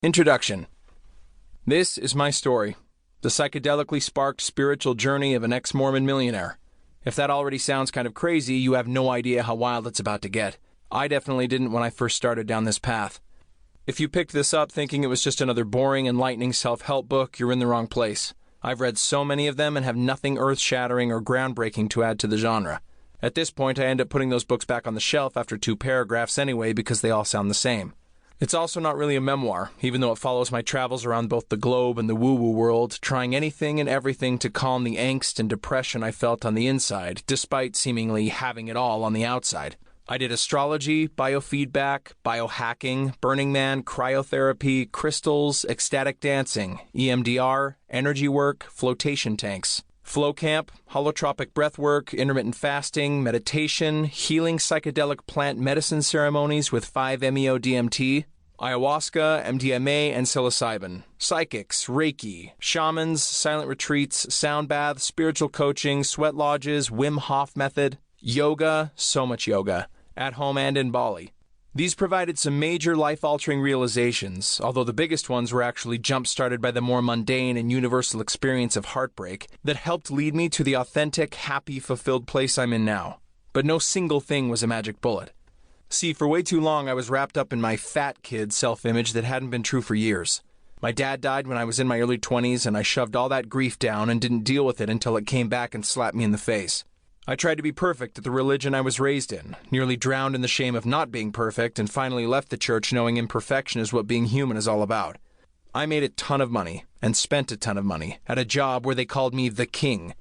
Introduction. This is my story, the psychedelically sparked spiritual journey of an ex-Mormon millionaire. If that already sounds kind of crazy, you have no idea how wild it's about to get. I definitely didn't when I first started down this path. If you picked this up thinking it was just another boring, enlightening self-help book, you're in the wrong place. I've read so many of them and have nothing earth-shattering or groundbreaking to add to the genre. At this point, I end up putting those books back on the shelf after 2 paragraphs anyway because they all sound the same. It's also not really a memoir, even though it follows my travels around both the globe and the woo-woo world, trying anything and everything to calm the angst and depression I felt on the inside, despite seemingly having it all on the outside. I did astrology, biofeedback, biohacking, Burning Man, cryotherapy, crystals, ecstatic dancing, EMDR, energy work, flotation tanks, flow camp, holotropic breathwork, intermittent fasting, meditation, healing psychedelic plant medicine ceremonies with 5-MeO-DMT, ayahuasca, MDMA, and psilocybin, psychics, Reiki, shamans, silent retreats, sound baths, spiritual coaching, sweat lodges, Wim Hof method, yoga, so much yoga, at home and in Bali. These provided some major life-altering realizations, although the biggest ones were actually jump-started by the more mundane and universal experience of heartbreak that helped lead me to the authentic, happy, fulfilled place I'm in now. But no single thing was a magic bullet. See, for way too long I was wrapped up in my fat kid self-image that hadn't been true for years. My dad died when I was in my early 20s, and I shoved all that grief down and didn't deal with it until it came back and slapped me in the face. I tried to be perfect at the religion I was raised in, nearly drowned in the shame of not being perfect, and finally left the church knowing imperfection is what being human is all about. I made a ton of money, and spent a ton of money, at a job where they called me the king.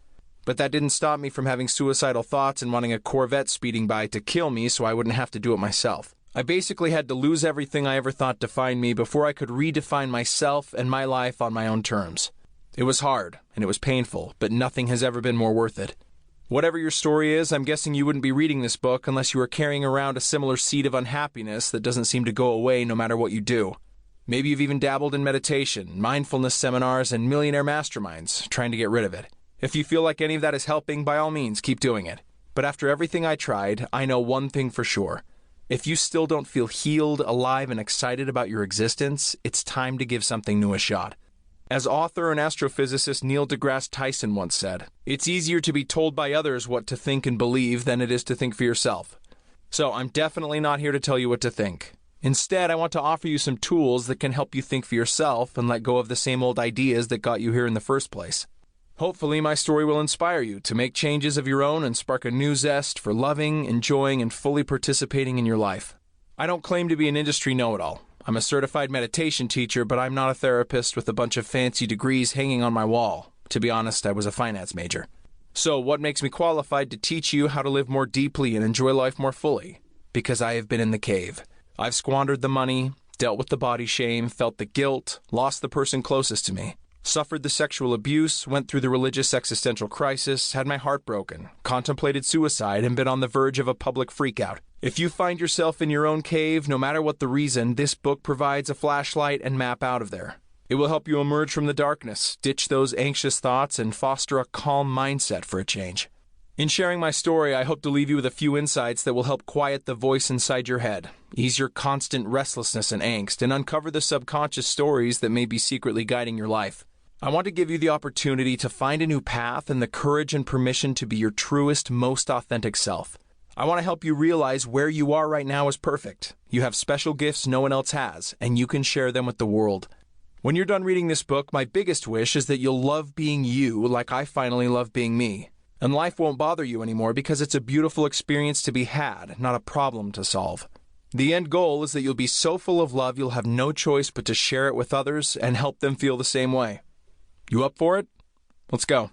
But that didn't stop me from having suicidal thoughts and wanting a Corvette speeding by to kill me so I wouldn't have to do it myself. I basically had to lose everything I ever thought defined me before I could redefine myself and my life on my own terms. It was hard, and it was painful, but nothing has ever been more worth it. Whatever your story is, I'm guessing you wouldn't be reading this book unless you were carrying around a similar seed of unhappiness that doesn't seem to go away no matter what you do. Maybe you've even dabbled in meditation, mindfulness seminars, and millionaire masterminds, trying to get rid of it. If you feel like any of that is helping, by all means, keep doing it. But after everything I tried, I know one thing for sure. If you still don't feel healed, alive, and excited about your existence, it's time to give something new a shot. As author and astrophysicist Neil deGrasse Tyson once said, "It's easier to be told by others what to think and believe than it is to think for yourself." So I'm definitely not here to tell you what to think. Instead, I want to offer you some tools that can help you think for yourself and let go of the same old ideas that got you here in the first place. Hopefully, my story will inspire you to make changes of your own and spark a new zest for loving, enjoying, and fully participating in your life. I don't claim to be an industry know-it-all. I'm a certified meditation teacher, but I'm not a therapist with a bunch of fancy degrees hanging on my wall. To be honest, I was a finance major. So what makes me qualified to teach you how to live more deeply and enjoy life more fully? Because I have been in the cave. I've squandered the money, dealt with the body shame, felt the guilt, lost the person closest to me, suffered the sexual abuse, went through the religious existential crisis, had my heart broken, contemplated suicide, and been on the verge of a public freakout. If you find yourself in your own cave, no matter what the reason, this book provides a flashlight and map out of there. It will help you emerge from the darkness, ditch those anxious thoughts, and foster a calm mindset for a change. In sharing my story, I hope to leave you with a few insights that will help quiet the voice inside your head, ease your constant restlessness and angst, and uncover the subconscious stories that may be secretly guiding your life. I want to give you the opportunity to find a new path and the courage and permission to be your truest, most authentic self. I want to help you realize where you are right now is perfect. You have special gifts no one else has, and you can share them with the world. When you're done reading this book, my biggest wish is that you'll love being you like I finally love being me. And life won't bother you anymore because it's a beautiful experience to be had, not a problem to solve. The end goal is that you'll be so full of love you'll have no choice but to share it with others and help them feel the same way. You up for it? Let's go.